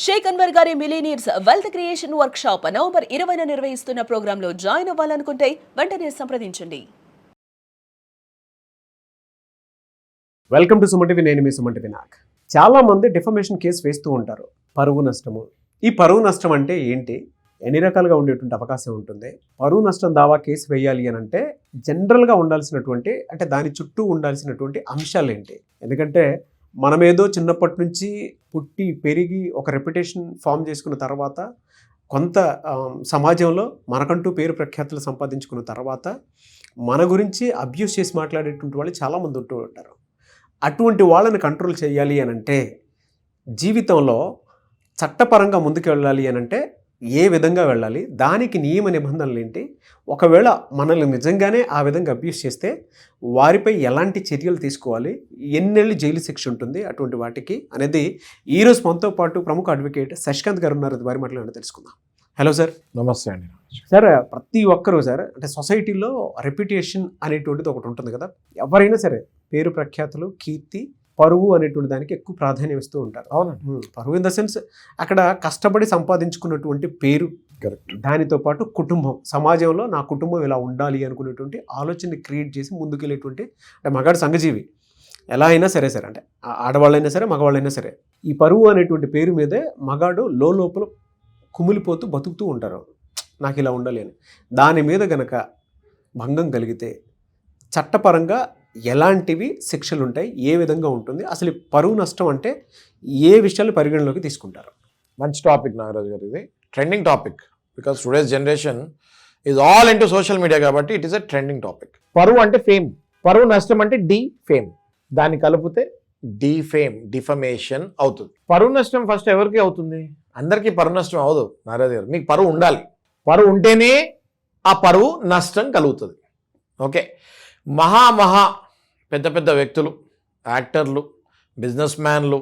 షేక్ అన్వర్ గారి millionaires wealth creation workshop November 20న నిర్వహిస్తున్న ప్రోగ్రాంలో జాయిన్ అవ్వాలనుకుంటే వెంటనే సంప్రదించండి. Welcome to Suman TV. నేను మీ సుమన్ టీవీ నాగ్. చాలా మంది డిఫమేషన్ కేసు వేస్తూ ఉంటారు. పరువు నష్టము. ఈ పరువు నష్టం అంటే ఏంటి, ఎన్ని రకాలుగా ఉండేటువంటి అవకాశం ఉంటుంది? పరువు నష్టం దావా కేసు వేయాలి అని అంటే జనరల్గా ఉండాల్సినటువంటి, అంటే దాని చుట్టూ ఉండాల్సినటువంటి అంశాలు ఏంటి? ఎందుకంటే మనమేదో చిన్నప్పటి నుంచి పుట్టి పెరిగి ఒక రెప్యుటేషన్ ఫామ్ చేసుకున్న తర్వాత, కొంత సమాజంలో మనకంటూ పేరు ప్రఖ్యాతులు సంపాదించుకున్న తర్వాత మన గురించి అబ్యూస్ చేసి మాట్లాడేటువంటి వాళ్ళు చాలామంది ఉంటూ ఉంటారు. అటువంటి వాళ్ళని కంట్రోల్ చేయాలి అని అంటే, జీవితంలో చట్టపరంగా ముందుకు వెళ్ళాలి అని అంటే ఏ విధంగా వెళ్ళాలి, దానికి నియమ నిబంధనలు ఏంటి, ఒకవేళ మనల్ని నిజంగానే ఆ విధంగా అబ్యూస్ చేస్తే వారిపై ఎలాంటి చర్యలు తీసుకోవాలి, ఎన్నేళ్ళు జైలు శిక్ష ఉంటుంది, అటువంటి వాటికి అనేది ఈరోజు మనతో పాటు ప్రముఖ అడ్వకేట్ శశికాంత్ గారు ఉన్నారు. వారి మాటలు తెలుసుకుందాం. Hello sir. నమస్తే అండి. సార్, ప్రతి ఒక్కరూ సార్, అంటే సొసైటీలో రెప్యుటేషన్ అనేటువంటిది ఒకటి ఉంటుంది కదా. ఎవరైనా సరే పేరు ప్రఖ్యాతులు, కీర్తి, పరువు అనేటువంటి దానికి ఎక్కువ ప్రాధాన్యం ఇస్తూ ఉంటారు. అవునండి. పరువు ఇన్ ద సెన్స్ అక్కడ కష్టపడి సంపాదించుకున్నటువంటి పేరు, కరెక్ట్. దానితో పాటు కుటుంబం, సమాజంలో నా కుటుంబం ఇలా ఉండాలి అనుకునేటువంటి ఆలోచనని క్రియేట్ చేసి ముందుకెళ్ళేటువంటి, అంటే మగాడు సంఘజీవి ఎలా అయినా సరే సరే, అంటే ఆడవాళ్ళైనా సరే మగవాళ్ళైనా సరే, ఈ పరువు అనేటువంటి పేరు మీదే మగాడు లోపల కుమిలిపోతూ బతుకుతూ ఉంటారు. నాకు ఇలా ఉండాలి అని. దాని మీద గనక భంగం కలిగితే చట్టపరంగా ఎలాంటివి శిక్షలు ఉంటాయి, ఏ విధంగా ఉంటుంది, అసలు పరువు నష్టం అంటే ఏ విషయాలు పరిగణలోకి తీసుకుంటారు? మంచి టాపిక్ నాగరాజు గారు. ఇది trending topic. Because today's generation is all into social media కాబట్టి it is a trending topic. పరువు అంటే ఫేమ్, పరువు నష్టం అంటే ఫేమ్. దాన్ని కలిపితే ఫేమ్, డిఫమేషన్ అవుతుంది. పరువు నష్టం ఫస్ట్ ఎవరికి అవుతుంది? అందరికీ పరువు నష్టం అవదు నాగరాజు గారు. మీకు పరువు ఉండాలి. పరువు ఉంటేనే ఆ పరువు నష్టం కలుగుతుంది. ఓకే. మహా పెద్ద పెద్ద వ్యక్తులు, యాక్టర్లు, బిజినెస్ మ్యాన్లు,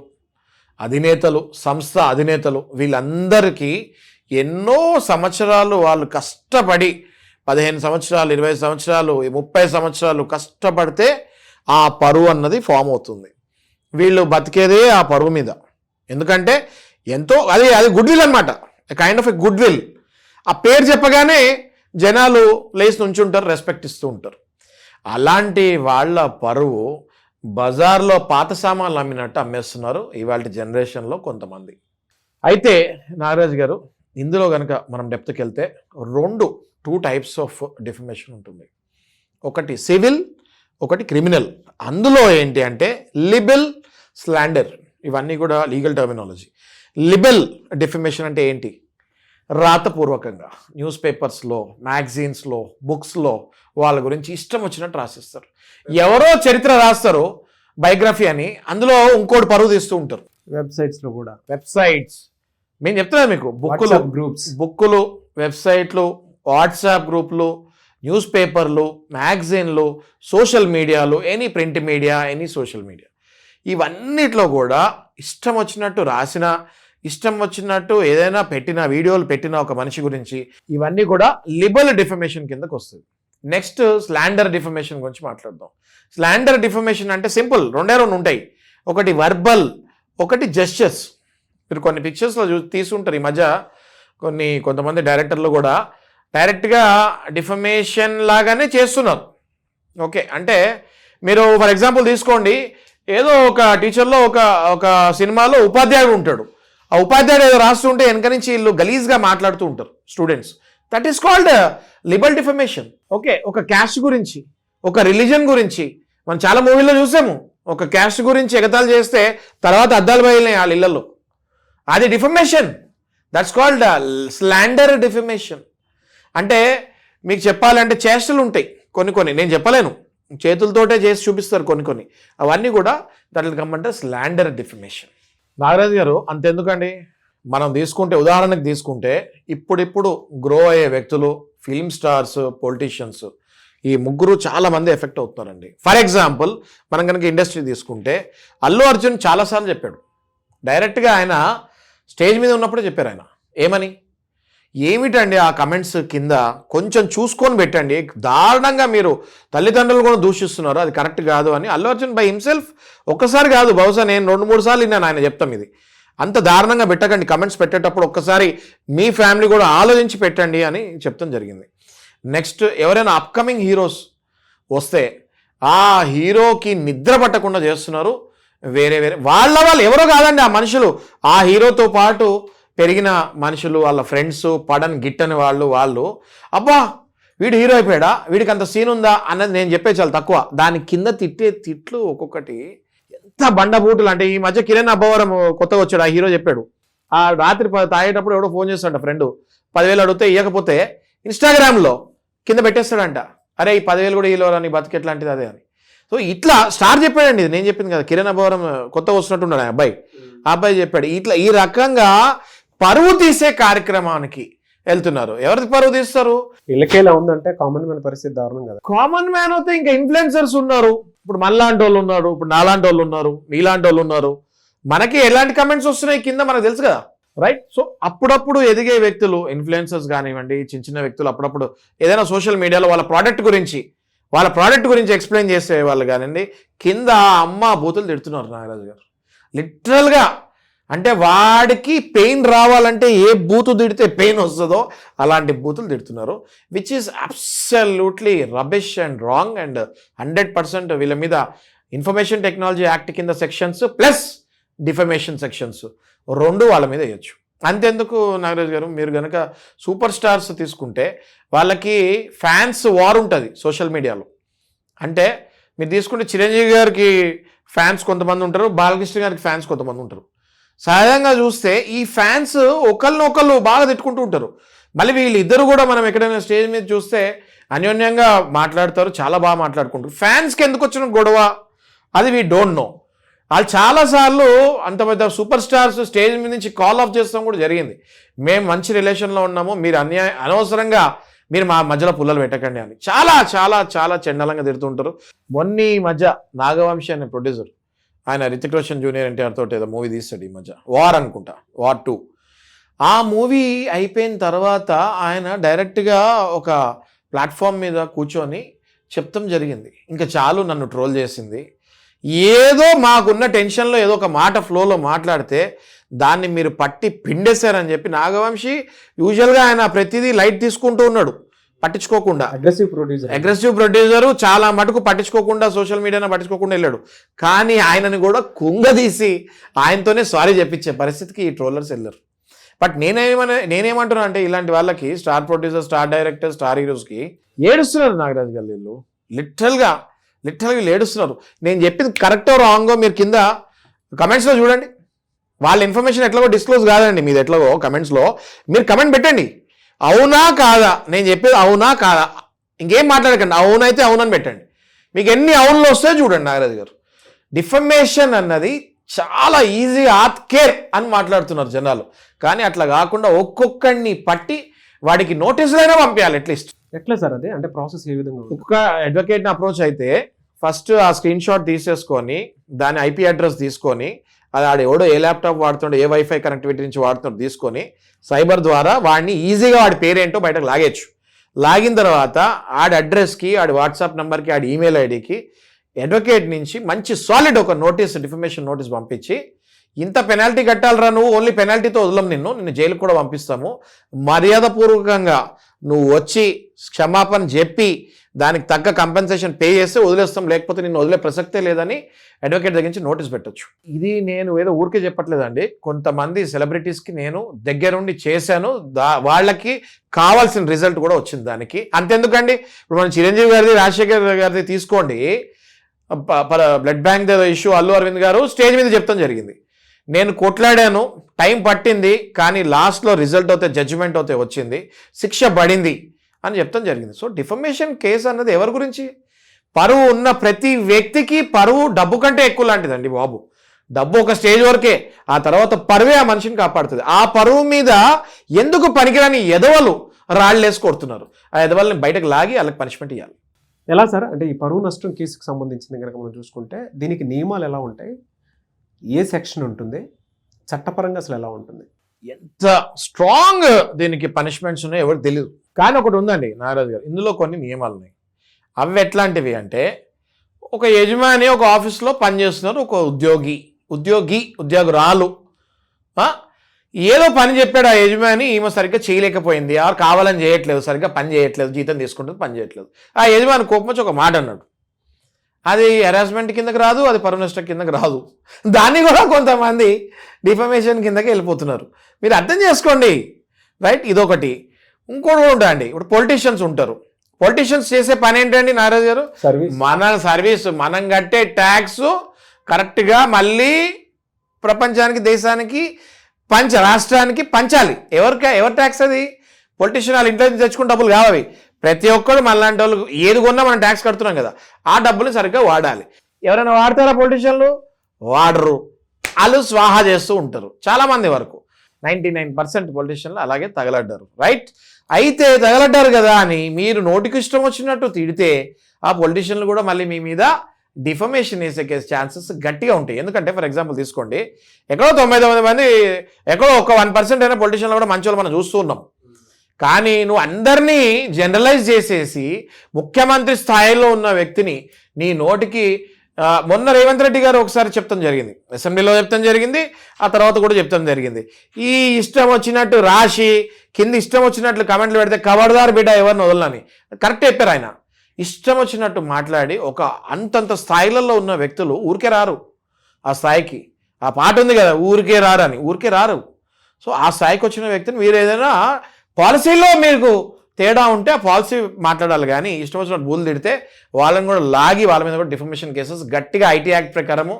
అధినేతలు, సంస్థ అధినేతలు, వీళ్ళందరికీ ఎన్నో సంవత్సరాలు వాళ్ళు కష్టపడి 15 సంవత్సరాలు, 20 సంవత్సరాలు, 30 సంవత్సరాలు కష్టపడితే ఆ పరువు అన్నది ఫామ్ అవుతుంది. వీళ్ళు బతికేదే ఆ పరువు మీద. ఎందుకంటే ఎంతో అది గుడ్ విల్ అనమాట, kind of a good will. ఆ పేరు చెప్పగానే జనాలు లేచి నుంచుంటారు, రెస్పెక్ట్ ఇస్తూ ఉంటారు. అలాంటి వాళ్ళ పరువు బజార్లో పాత సామాన్లు అమ్మినట్టు అమ్మేస్తున్నారు ఇవాళ జనరేషన్లో కొంతమంది. అయితే నాగరాజు గారు, ఇందులో కనుక మనం డెప్త్కి వెళ్తే టూ టైప్స్ ఆఫ్ డిఫమేషన్ ఉంటుంది. ఒకటి సివిల్, ఒకటి క్రిమినల్. అందులో ఏంటి అంటే లిబెల్, స్లాండర్, ఇవన్నీ కూడా లీగల్ టర్మినాలజీ. లిబెల్ డిఫమేషన్ అంటే ఏంటి? రాతపూర్వకంగా న్యూస్ పేపర్స్లో, మ్యాగజైన్స్లో, బుక్స్లో వాళ్ళ గురించి ఇష్టం వచ్చినట్టు రాసిస్తారు. ఎవరో చరిత్ర రాస్తారు, బయోగ్రఫీ అని, అందులో ఇంకోటి పరువు తీస్తూ ఉంటారు. వెబ్సైట్స్లో కూడా, వెబ్సైట్స్ మేము చెప్తున్నాను మీకు, బుక్కులు, వెబ్సైట్లు, వాట్సాప్ గ్రూపులు, న్యూస్ పేపర్లు, మ్యాగజైన్లు, సోషల్ మీడియాలు, any print media, any social media, ఇవన్నిట్లో కూడా ఇష్టం వచ్చినట్టు రాసిన, ఇష్టం వచ్చినట్టు ఏదైనా పెట్టిన, వీడియోలు పెట్టిన ఒక మనిషి గురించి, ఇవన్నీ కూడా లిబెల్ డిఫమేషన్ కిందకు వస్తుంది. నెక్స్ట్ స్లాండర్ డిఫమేషన్ గురించి మాట్లాడదాం. స్లాండర్ డిఫమేషన్ అంటే సింపుల్, రెండే ఉంటాయి. ఒకటి వర్బల్, ఒకటి జెస్చర్స్. మీరు కొన్ని పిక్చర్స్లో తీసుకుంటారు ఈ మధ్య, కొంతమంది డైరెక్టర్లు కూడా డైరెక్ట్గా డిఫమేషన్ లాగానే చేస్తున్నారు. ఓకే. అంటే మీరు ఫర్ ఎగ్జాంపుల్ తీసుకోండి, ఏదో ఒక టీచర్లో ఒక సినిమాలో ఉపాధ్యాయుడు ఉంటాడు. ఆ ఉపాధ్యాయుడు ఏదో రాస్తుంటే వెనక నుంచి వీళ్ళు గలీజ్గా మాట్లాడుతూ ఉంటారు students. That is called libel defamation. Okay. ఒక క్యాస్ట్ గురించి, ఒక రిలీజన్ గురించి మనం చాలా మూవీల్లో చూసాము. ఒక క్యాస్ట్ గురించి ఎగతాళి చేస్తే తర్వాత అద్దాలు బయలునాయి వాళ్ళ ఇళ్లలో. అది defamation. That's called slander defamation. అంటే మీకు చెప్పాలంటే చేష్టలు ఉంటాయి కొన్ని, నేను చెప్పలేను, చేతులతోటే చేసి చూపిస్తారు కొన్ని, అవన్నీ కూడా దాంట్లో కమ్మంటే స్లాండర్ డిఫమేషన్. నాగరాజు గారు, అంతెందుకండి, మనం ఉదాహరణకు తీసుకుంటే ఇప్పుడిప్పుడు గ్రో అయ్యే వ్యక్తులు, ఫిల్మ్ స్టార్స్, పొలిటీషియన్స్, ఈ ముగ్గురు చాలా మంది ఎఫెక్ట్ అవుతున్నారండి. ఫర్ ఎగ్జాంపుల్ మనం కనుక ఇండస్ట్రీ తీసుకుంటే అల్లు అర్జున్ చాలాసార్లు చెప్పాడు. డైరెక్ట్గా ఆయన స్టేజ్ మీద ఉన్నప్పుడే చెప్పారు. ఆయన ఏమని, ఏమిటండి ఆ కమెంట్స్ కింద కొంచెం చూసుకొని పెట్టండి, దారుణంగా మీరు తల్లిదండ్రులు కూడా దూషిస్తున్నారు, అది కరెక్ట్ కాదు అని అల్లు అర్జున్ బై హిమ్సెల్ఫ్ ఒక్కసారి కాదు, బహుశా నేను 2-3 సార్లు విన్నాను ఆయన చెప్తాం ఇది. అంత దారుణంగా పెట్టకండి. కమెంట్స్ పెట్టేటప్పుడు ఒక్కసారి మీ ఫ్యామిలీ కూడా ఆలోచించి పెట్టండి అని చెప్తాం జరిగింది. నెక్స్ట్, ఎవరైనా అప్కమింగ్ హీరోస్ వస్తే ఆ హీరోకి నిద్ర పట్టకుండా చేస్తున్నారు. వేరే వాళ్ళు ఎవరో కాదండి ఆ మనుషులు, ఆ హీరోతో పాటు పెరిగిన మనుషులు, వాళ్ళ ఫ్రెండ్స్, పడని గిట్టని వాళ్ళు అబ్బా వీడు హీరో అయిపోయాడా, వీడికి అంత సీన్ ఉందా అన్నది నేను చెప్పే చాలా తక్కువ. దాని కింద తిట్టే తిట్లు ఒక్కొక్కటి ఎంత బండబూటులు అంటే, ఈ మధ్య కిరణ్ అబ్బవరం కొత్తగా వచ్చాడు, ఆ హీరో చెప్పాడు, ఆ రాత్రి తాగేటప్పుడు ఎవడో ఫోన్ చేస్తాడు ఫ్రెండ్, 10,000 అడిగితే ఇవ్వకపోతే ఇన్స్టాగ్రామ్లో కింద పెట్టేస్తాడంట, అరే ఈ 10,000 కూడా హీరో నీ బతికి ఎట్లాంటిది అదే అని. సో ఇట్లా స్టార్ చెప్పాడండి, ఇది నేను చెప్పింది కదా, కిరణ్ అబ్బవరం కొత్తగా వస్తున్నట్టున్నాడు ఆ అబ్బాయి చెప్పాడు. ఇట్లా ఈ రకంగా పరువు తీసే కార్యక్రమానికి వెళ్తున్నారు. ఎవరికి పరువు తీస్తారు? ఇళ్ళకేలా ఉందంటే కామన్ మ్యాన్ పరిస్థితి దారుణం కదా. కామన్ మ్యాన్ అయితే ఇంకా ఇన్ఫ్లుయెన్సర్స్ ఉన్నారు, ఇప్పుడు మనలాంటి వాళ్ళు ఉన్నారు, ఇప్పుడు నాలాంటి వాళ్ళు ఉన్నారు, మీలాంటి వాళ్ళు ఉన్నారు. మనకి ఎలాంటి కమెంట్స్ వస్తున్నాయి కింద మనకు తెలుసు కదా, రైట్? సో అప్పుడప్పుడు ఎదిగే వ్యక్తులు, ఇన్ఫ్లుయెన్సర్స్ కానివ్వండి, చిన్న వ్యక్తులు అప్పుడప్పుడు ఏదైనా సోషల్ మీడియాలో వాళ్ళ ప్రోడక్ట్ గురించి ఎక్స్ప్లెయిన్ చేసే వాళ్ళు కానివ్వండి, కింద అమ్మ బూతులు తిడుతున్నారు నాగరాజు గారు. లిటరల్గా అంటే వాడికి పెయిన్ రావాలంటే ఏ బూతు తిడితే పెయిన్ వస్తుందో అలాంటి బూతులు తిడుతున్నారు, which is absolutely rubbish and wrong. And 100% వీళ్ళ మీద ఇన్ఫర్మేషన్ టెక్నాలజీ యాక్ట్ కింద సెక్షన్స్ ప్లస్ డిఫమేషన్ సెక్షన్స్ 2 వాళ్ళ మీద వేయచ్చు. అంతెందుకు నాగరాజు గారు, మీరు కనుక సూపర్ స్టార్స్ తీసుకుంటే వాళ్ళకి ఫ్యాన్స్ వార్ ఉంటుంది సోషల్ మీడియాలో. అంటే మీరు తీసుకుంటే చిరంజీవి గారికి ఫ్యాన్స్ కొంతమంది ఉంటారు, బాలకృష్ణ గారికి ఫ్యాన్స్ కొంతమంది ఉంటారు. సహజంగా చూస్తే ఈ ఫ్యాన్స్ ఒకళ్ళనొకళ్ళు బాగా తిట్టుకుంటూ ఉంటారు. మళ్ళీ వీళ్ళిద్దరు కూడా మనం ఎక్కడైనా స్టేజ్ మీద చూస్తే అన్యోన్యంగా మాట్లాడతారు, చాలా బాగా మాట్లాడుకుంటారు. ఫ్యాన్స్కి ఎందుకు వచ్చిన గొడవ అది వీ డోంట్ నో. వాళ్ళు చాలాసార్లు అంత పెద్ద సూపర్ స్టార్స్ స్టేజ్ మీద నుంచి కాల్ ఆఫ్ చేస్తాం కూడా జరిగింది, మేము మంచి రిలేషన్లో ఉన్నాము, మీరు అనవసరంగా మీరు మా మధ్యలో పుల్లలు పెట్టకండి అని చాలా చాలా చాలా చండాలంగా తిడుతుంటారు. మొన్న ఈ మధ్య నాగవంశి అనే ప్రొడ్యూసర్, ఆయన రితిక్ రోషన్ జూనియర్ ఎన్టీఆర్ తోటి ఏదో మూవీ తీస్తాడు ఈ మధ్య, వార్ అనుకుంటా, వార్ 2. ఆ మూవీ అయిపోయిన తర్వాత ఆయన డైరెక్ట్గా ఒక ప్లాట్ఫామ్ మీద కూర్చొని చెప్తాం జరిగింది, ఇంకా చాలు నన్ను ట్రోల్ చేసింది, ఏదో మాకున్న టెన్షన్లో ఏదో ఒక మాట ఫ్లోలో మాట్లాడితే దాన్ని మీరు పట్టి పిండేశారని చెప్పి. నాగవంశి యూజువల్గా ఆయన ప్రతిదీ లైట్ తీసుకుంటూ ఉన్నాడు, పట్టించుకోకుండా. అగ్రెసివ్ ప్రొడ్యూసరు, చాలా మటుకు పట్టించుకోకుండా, సోషల్ మీడియాను పట్టించుకోకుండా వెళ్ళాడు. కానీ ఆయనని కూడా కుంగదీసి ఆయనతోనే సారీ చెప్పించే పరిస్థితికి ఈ ట్రోలర్స్ వెళ్ళారు. బట్ నేనేమంటున్నా అంటే, ఇలాంటి వాళ్ళకి star producer, star director, star హీరోస్కి ఏడుస్తున్నారు నాగరాజు గారు. వీళ్ళు లిటరల్గా వీళ్ళు ఏడుస్తున్నారు. నేను చెప్పింది కరెక్టో రాంగో మీరు కింద కమెంట్స్లో చూడండి. వాళ్ళ ఇన్ఫర్మేషన్ ఎట్లాగో డిస్క్లోజ్ కాదండి, మీది ఎట్లాగో కమెంట్స్లో మీరు కమెంట్ పెట్టండి, అవునా కాదా, నేను చెప్పేది అవునా కాదా, ఇంకేం మాట్లాడకండి, అవునైతే అవునని పెట్టండి. మీకు ఎన్ని అవునులు వస్తే చూడండి నాగరాజు గారు. డిఫమేషన్ అన్నది చాలా ఈజీ, ఆత్ కేర్ అని మాట్లాడుతున్నారు జనాలు. కానీ అట్లా కాకుండా ఒక్కొక్కడిని పట్టి వాడికి నోటీసులైనా పంపించాలి అట్లీస్ట్. ఎట్లా సార్ అది, అంటే ప్రాసెస్ ఏ విధంగా? ఒక్క అడ్వకేట్ని అప్రోచ్ అయితే ఫస్ట్ ఆ స్క్రీన్ షాట్ తీసేసుకొని దాని IP అడ్రస్ తీసుకొని, అది ఆడు ఎవడో ఏ ల్యాప్టాప్ వాడుతుండో, ఏ వైఫై కనెక్టివిటీ నుంచి వాడుతుండో తీసుకొని సైబర్ ద్వారా వాడిని ఈజీగా వాడి పేరేంటో బయటకు లాగేచ్చు. లాగిన తర్వాత ఆడి అడ్రస్కి, ఆడి వాట్సాప్ నెంబర్కి, ఆడి ఈమెయిల్ ఐడికి అడ్వకేట్ నుంచి మంచి సాలిడ్ ఒక నోటీస్, డిఫమేషన్ నోటీస్ పంపించి, ఇంత పెనాల్టీ కట్టాలరా నువ్వు, ఓన్లీ పెనాల్టీతో వదలం నిన్ను జైలుకు కూడా పంపిస్తాము, మర్యాదపూర్వకంగా నువ్వు వచ్చి క్షమాపణ చెప్పి దానికి తగ్గ కంపెన్సేషన్ పే చేస్తే వదిలేస్తాం, లేకపోతే నిన్ను వదిలే ప్రసక్తే లేదని అడ్వకేట్ దగ్గర నుంచి నోటీస్ పెట్టొచ్చు. ఇది నేను ఏదో ఊరికే చెప్పట్లేదండి, కొంతమంది సెలబ్రిటీస్కి నేను దగ్గరుండి చేశాను, వాళ్ళకి కావాల్సిన రిజల్ట్ కూడా వచ్చింది దానికి. అంతెందుకండి, ఇప్పుడు మనం చిరంజీవి గారిది, రాజశేఖర్ గారిది తీసుకోండి, blood bank issue Allu Aravind garu stage మీద చెప్తాం జరిగింది, నేను కొట్లాడాను, టైం పట్టింది, కానీ లాస్ట్లో రిజల్ట్ అవుతే, జడ్జిమెంట్ అవుతే వచ్చింది, శిక్ష పడింది అని చెప్తాం జరిగింది. సో డిఫమేషన్ కేసు అన్నది ఎవరి గురించి? పరువు ఉన్న ప్రతి వ్యక్తికి పరువు డబ్బు కంటే ఎక్కువ లాంటిదండి బాబు. డబ్బు ఒక స్టేజ్ వరకే, ఆ తర్వాత పరువే ఆ మనిషిని కాపాడుతుంది. ఆ పరువు మీద ఎందుకు పనికిరాని ఎదవలు రాళ్ళేసి కొడుతున్నారు, ఆ ఎదవల్ని బయటకు లాగి వాళ్ళకి పనిష్మెంట్ ఇవ్వాలి. ఎలా సార్, అంటే ఈ పరువు నష్టం కేసుకు సంబంధించింది కనుక మనం చూసుకుంటే దీనికి నియమాలు ఎలా ఉంటాయి, ఏ సెక్షన్ ఉంటుంది, చట్టపరంగా అసలు ఎలా ఉంటుంది? ఎంత స్ట్రాంగ్ దీనికి పనిష్మెంట్స్ ఉన్నాయో ఎవరికి తెలియదు. కానీ ఒకటి ఉందండి నాగరాజు గారు, ఇందులో కొన్ని నియమాలు ఉన్నాయి. అవి ఎట్లాంటివి అంటే, ఒక యజమాని ఒక ఆఫీస్లో పనిచేస్తున్నారు, ఒక ఉద్యోగురాలు ఏదో పని చెప్పాడు ఆ యజమాని, ఈమె సరిగ్గా చేయలేకపోయింది, ఆరు కావాలని చేయట్లేదు, సరిగ్గా పని చేయట్లేదు, జీతం తీసుకుంటుంది, పని చేయట్లేదు. ఆ యజమాని కోపం వచ్చి ఒక మాట అన్నాడు. అది హెరాస్మెంట్ కిందకి రాదు, అది పరువు నష్టం కిందకి రాదు. దాన్ని కూడా కొంతమంది డిఫమేషన్ కిందకి వెళ్ళిపోతున్నారు. మీరు అర్థం చేసుకోండి, రైట్? ఇదొకటి. ఇంకోటి ఉంటాయండి, ఇప్పుడు పొలిటీషియన్స్ ఉంటారు. పొలిటీషియన్స్ చేసే పని ఏంటండి నారాజు గారు? మన సర్వీస్, మనం కట్టే ట్యాక్స్ కరెక్ట్గా మళ్ళీ ప్రపంచానికి, దేశానికి రాష్ట్రానికి పంచాలి. ఎవరి ట్యాక్స్ అది? పొలిటీషియన్ వాళ్ళ ఇంట్లో నుంచి తెచ్చుకుని డబ్బులు కావాలి. ప్రతి ఒక్కరు మనలాంటి వాళ్ళు ఏది కొన్నా మనం ట్యాక్స్ కడుతున్నాం కదా, ఆ డబ్బులు సరిగ్గా వాడాలి. ఎవరైనా వాడతారా పొలిటీషియన్లు? వాడరు. వాళ్ళు స్వాహా చేస్తూ ఉంటారు. చాలామంది వరకు 99% పొలిటీషియన్లు అలాగే తగలడ్డారు, రైట్? అయితే తగలడ్డారు కదా అని మీరు నోటికి ఇష్టం వచ్చినట్టు తిడితే ఆ పొలిటీషియన్లు కూడా మళ్ళీ మీ మీద డిఫమేషన్ వేసే ఛాన్సెస్ గట్టిగా ఉంటాయి. ఎందుకంటే ఫర్ ఎగ్జాంపుల్ తీసుకోండి, ఎక్కడో 99 మంది, ఎక్కడో ఒక 1% అయినా పొలిటీషియన్లు కూడా మంచి వాళ్ళు మనం చూస్తూ ఉన్నాం. కానీ నువ్వు అందరినీ జనరలైజ్ చేసేసి ముఖ్యమంత్రి స్థాయిలో ఉన్న వ్యక్తిని నీ నోటికి, మొన్న రేవంత్ రెడ్డి గారు ఒకసారి చెప్తాం జరిగింది, అసెంబ్లీలో చెప్తాం జరిగింది, ఆ తర్వాత కూడా చెప్తాం జరిగింది. ఈ ఇష్టం వచ్చినట్టు రాసి కింద ఇష్టం వచ్చినట్లు కమెంట్లు పెడితే ఖబర్దార్ బిడ్డ ఎవరిని వదలని కరెక్ట్ చెప్పారు ఆయన. ఇష్టం వచ్చినట్టు మాట్లాడి ఒక అంతంత స్థాయిలలో ఉన్న వ్యక్తులు ఊరికే రారు ఆ స్థాయికి. ఆ పాట ఉంది కదా, ఊరికే రారని, ఊరికే రారు. సో ఆ స్థాయికి వచ్చిన వ్యక్తిని మీరు ఏదైనా పాలసీలో మీకు తేడా ఉంటే ఆ పాలసీ మాట్లాడాలి. కానీ ఇష్టం వచ్చినట్టు బూలు తిడితే వాళ్ళని కూడా లాగి వాళ్ళ మీద కూడా డిఫమేషన్ కేసెస్ గట్టిగా ఐటీ యాక్ట్ ప్రకారము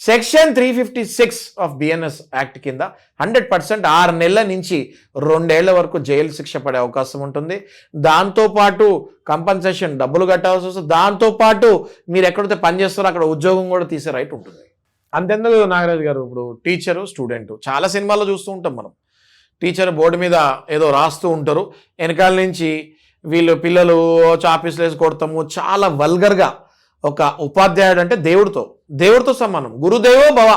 సెక్షన్ 356 ఆఫ్ బిఎన్ఎస్ యాక్ట్ కింద 100% 6 నెలల నుంచి 2 ఏళ్ల వరకు జైలు శిక్ష పడే అవకాశం ఉంటుంది. దాంతోపాటు కంపన్సేషన్ డబ్బులు కట్టాల్సి వస్తుంది. దాంతోపాటు మీరు ఎక్కడైతే పనిచేస్తారో అక్కడ ఉద్యోగం కూడా తీసే రైట్ ఉంటుంది. అంతెందుకు నాగరాజు గారు, ఇప్పుడు టీచరు, స్టూడెంట్ చాలా సినిమాల్లో చూస్తూ ఉంటాం మనం. టీచర్ బోర్డు మీద ఏదో రాస్తూ ఉంటారు, వెనకాల నుంచి వీళ్ళు పిల్లలు చాపీసులు వేసి కొడతాము. చాలా వల్గర్గా, ఒక ఉపాధ్యాయుడు అంటే దేవుడితో సమానం, గురుదేవో భవ,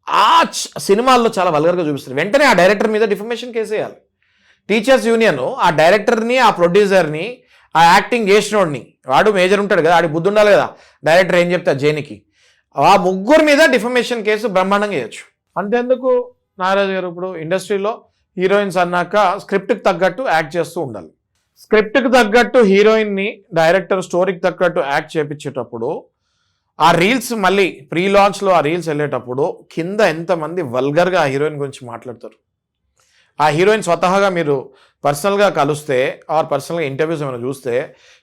ఆ సినిమాల్లో చాలా వల్గర్గా చూపిస్తారు. వెంటనే ఆ డైరెక్టర్ మీద డిఫమేషన్ కేసు వేయాలి. టీచర్స్ యూనియన్ ఆ డైరెక్టర్ని, ఆ ప్రొడ్యూసర్ని, ఆ యాక్టింగ్ చేసినోడిని, వాడు మేజర్ ఉంటాడు కదా, ఆడికి బుద్ధి ఉండాలి కదా, డైరెక్టర్ ఏం చెప్తే జైనికి, ఆ ముగ్గురు మీద డిఫమేషన్ కేసు బ్రహ్మాండంగా వేయచ్చు. అంతేందుకు నాగరాజు గారు, ఇప్పుడు ఇండస్ట్రీలో హీరోయిన్స్ అన్నాక స్క్రిప్ట్కి తగ్గట్టు యాక్ట్ చేస్తూ ఉండాలి. స్క్రిప్ట్కి తగ్గట్టు హీరోయిన్ని డైరెక్టర్ స్టోరీకి తగ్గట్టు యాక్ట్ చేయించేటప్పుడు ఆ రీల్స్ మళ్ళీ ప్రీ లాంచ్లో ఆ రీల్స్ వెళ్ళేటప్పుడు కింద ఎంతమంది వల్గర్గా ఆ హీరోయిన్ గురించి మాట్లాడతారు. ఆ హీరోయిన్ స్వతహాగా మీరు పర్సనల్గా కలిస్తే ఆర్ పర్సనల్గా ఇంటర్వ్యూస్ ఏమైనా చూస్తే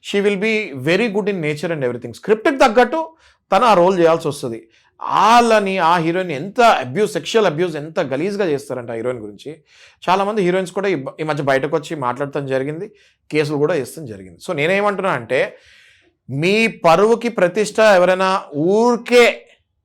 she will be very good in nature and everything. స్క్రిప్ట్కి తగ్గట్టు తను ఆ రోల్ చేయాల్సి వస్తుంది. వాళ్ళని ఆ హీరోయిన్ ఎంత సెక్షువల్ అబ్యూస్ ఎంత గలీజ్గా చేస్తారంట ఆ హీరోయిన్ గురించి. చాలామంది హీరోయిన్స్ కూడా ఈ మధ్య బయటకు వచ్చి మాట్లాడటం జరిగింది, కేసులు కూడా వేస్తాం జరిగింది. సో నేనేమంటున్నా అంటే, మీ పరువుకి ప్రతిష్ట ఎవరైనా ఊరికే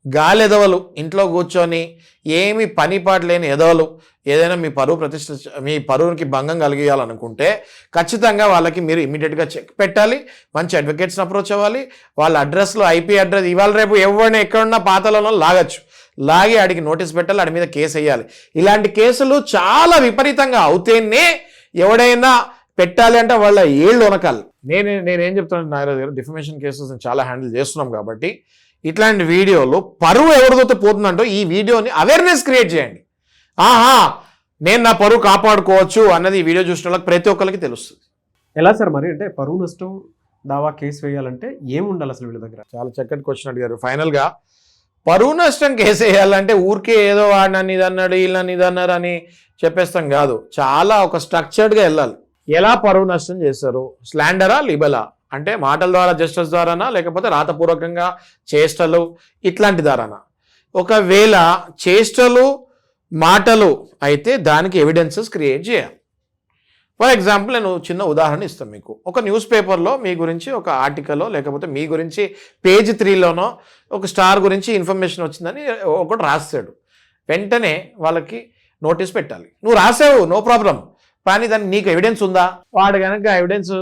గాలి ఎదవలు ఇంట్లో కూర్చొని ఏమి పని పాట లేని ఎదవలు ఏదైనా మీ పరువు ప్రతిష్ట, మీ పరువుకి భంగం కలిగేయాలనుకుంటే ఖచ్చితంగా వాళ్ళకి మీరు ఇమీడియట్గా చెక్ పెట్టాలి, మంచి అడ్వకేట్స్ని అప్రోచ్ అవ్వాలి. వాళ్ళ అడ్రస్లో IP అడ్రస్ ఇవాళ రేపు ఎవరైనా ఎక్కడున్నా పాతలలో లాగచ్చు, లాగి ఆడికి నోటీస్ పెట్టాలి, ఆడి మీద కేసు వేయాలి. ఇలాంటి కేసులు చాలా విపరీతంగా అవుతేనే ఎవడైనా పెట్టాలి అంటే వాళ్ళ ఏళ్ళు వనకాలి. నేనేం చెప్తాను నాగరాజు గారు, డిఫమేషన్ కేసెస్ చాలా హ్యాండిల్ చేస్తున్నాం కాబట్టి ఇట్లాంటి వీడియోలు పరువు ఎవరిదైతే పోతుందంటో ఈ వీడియోని అవేర్నెస్ క్రియేట్ చేయండి. నేను నా పరువు కాపాడుకోవచ్చు అన్నది ఈ వీడియో చూసిన వాళ్ళకి ప్రతి ఒక్కరికి తెలుస్తుంది. ఎలా సార్ మరి, అంటే పరువు నష్టం దావా కేసు వేయాలంటే ఏముండాలి అసలు వీళ్ళ దగ్గర? చాలా చక్కటి క్వశ్చన్ అడిగారు. ఫైనల్గా పరువు నష్టం కేసు వేయాలంటే ఊరికే ఏదో వాడు నన్ను ఇది అన్నాడు, వీళ్ళని ఇది అన్నారు అని చెప్పేస్తాం కాదు. చాలా ఒక స్ట్రక్చర్డ్గా వెళ్ళాలి. ఎలా పరువు నష్టం చేస్తారు? స్లాండరా, లిబలా? అంటే మాటల ద్వారా, జస్టిస్ ద్వారానా, లేకపోతే రాతపూర్వకంగా చేష్టలు ఇట్లాంటి ద్వారానా? ఒకవేళ చేష్టలు మాటలు అయితే దానికి ఎవిడెన్సెస్ క్రియేట్ చేయాలి. ఫర్ ఎగ్జాంపుల్ నేను చిన్న ఉదాహరణ ఇస్తాను మీకు. ఒక న్యూస్ పేపర్లో మీ గురించి ఒక ఆర్టికల్లో, లేకపోతే మీ గురించి పేజ్ 3లోనో ఒక స్టార్ గురించి ఇన్ఫర్మేషన్ వచ్చిందని ఒకటి రాస్తాడు. వెంటనే వాళ్ళకి నోటీస్ పెట్టాలి. నువ్వు రాసావు, నో ప్రాబ్లం, కానీ దానికి నీకు ఎవిడెన్స్ ఉందా? వాడు కనుక ఎవిడెన్స్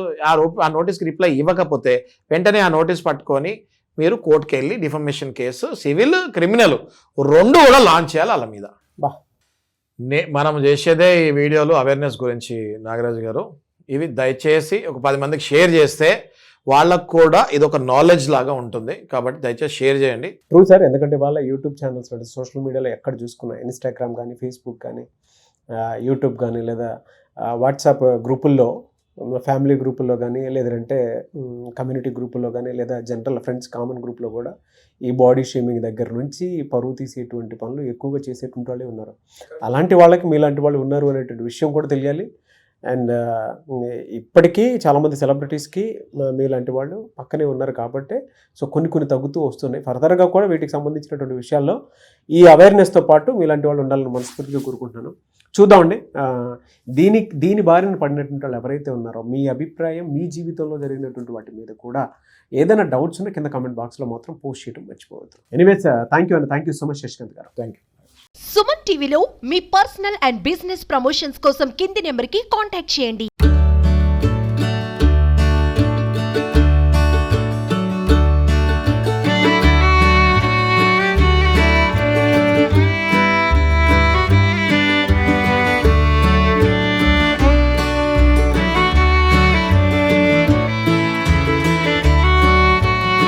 ఆ నోటీస్కి రిప్లై ఇవ్వకపోతే వెంటనే ఆ నోటీస్ పట్టుకొని మీరు కోర్టుకి వెళ్ళి డిఫమేషన్ కేసు, సివిల్, క్రిమినల్ 2 కూడా లాంచ్ చేయాలి వాళ్ళ మీద. మనం చేసేదే ఈ వీడియోలు అవేర్నెస్ గురించి నాగరాజు గారు. ఇవి దయచేసి ఒక 10 మందికి షేర్ చేస్తే వాళ్ళకు కూడా ఇది ఒక నాలెడ్జ్ లాగా ఉంటుంది. కాబట్టి దయచేసి షేర్ చేయండి. ట్రూ సార్, ఎందుకంటే వాళ్ళ యూట్యూబ్ ఛానల్స్ అంటే సోషల్ మీడియాలో ఎక్కడ చూసుకున్నా, ఇన్స్టాగ్రామ్ కానీ, ఫేస్బుక్ కానీ, యూట్యూబ్ కానీ, లేదా వాట్సాప్ గ్రూపుల్లో, ఫ్యామిలీ గ్రూపుల్లో కానీ, లేదంటే కమ్యూనిటీ గ్రూపుల్లో కానీ, లేదా జనరల్ ఫ్రెండ్స్ కామన్ గ్రూప్లో కూడా ఈ బాడీ షేమింగ్ దగ్గర నుంచి పరువు తీసేటువంటి పనులు ఎక్కువగా చేసేటువంటి వాళ్ళే ఉన్నారు. అలాంటి వాళ్ళకి మీలాంటి వాళ్ళు ఉన్నారు అనేటువంటి విషయం కూడా తెలియాలి. అండ్ ఇప్పటికీ చాలామంది సెలబ్రిటీస్కి మీలాంటి వాళ్ళు పక్కనే ఉన్నారు కాబట్టి సో కొన్ని తగ్గుతూ వస్తున్నాయి. ఫర్దర్గా కూడా వీటికి సంబంధించినటువంటి విషయాల్లో ఈ అవేర్నెస్తో పాటు మీలాంటి వాళ్ళు ఉండాలని మనస్ఫూర్తిగా కోరుకుంటున్నాను. చూద్దామండి, దీని బారిన పడినటువంటి వాళ్ళు ఎవరైతే ఉన్నారో మీ అభిప్రాయం, మీ జీవితంలో జరిగినటువంటి వాటి మీద కూడా ఏదైనా డౌట్స్ ఉన్నా కింద కామెంట్ బాక్స్లో మాత్రం పోస్ట్ చేయడం మర్చిపోవద్దు. Anyways, thank you so much Shashikanth గారు. Thank you. సుమన్ టీవీలో మీ పర్సనల్ అండ్ బిజినెస్ ప్రమోషన్స్ కోసం కింది నెంబర్కి కాంటాక్ట్ చేయండి.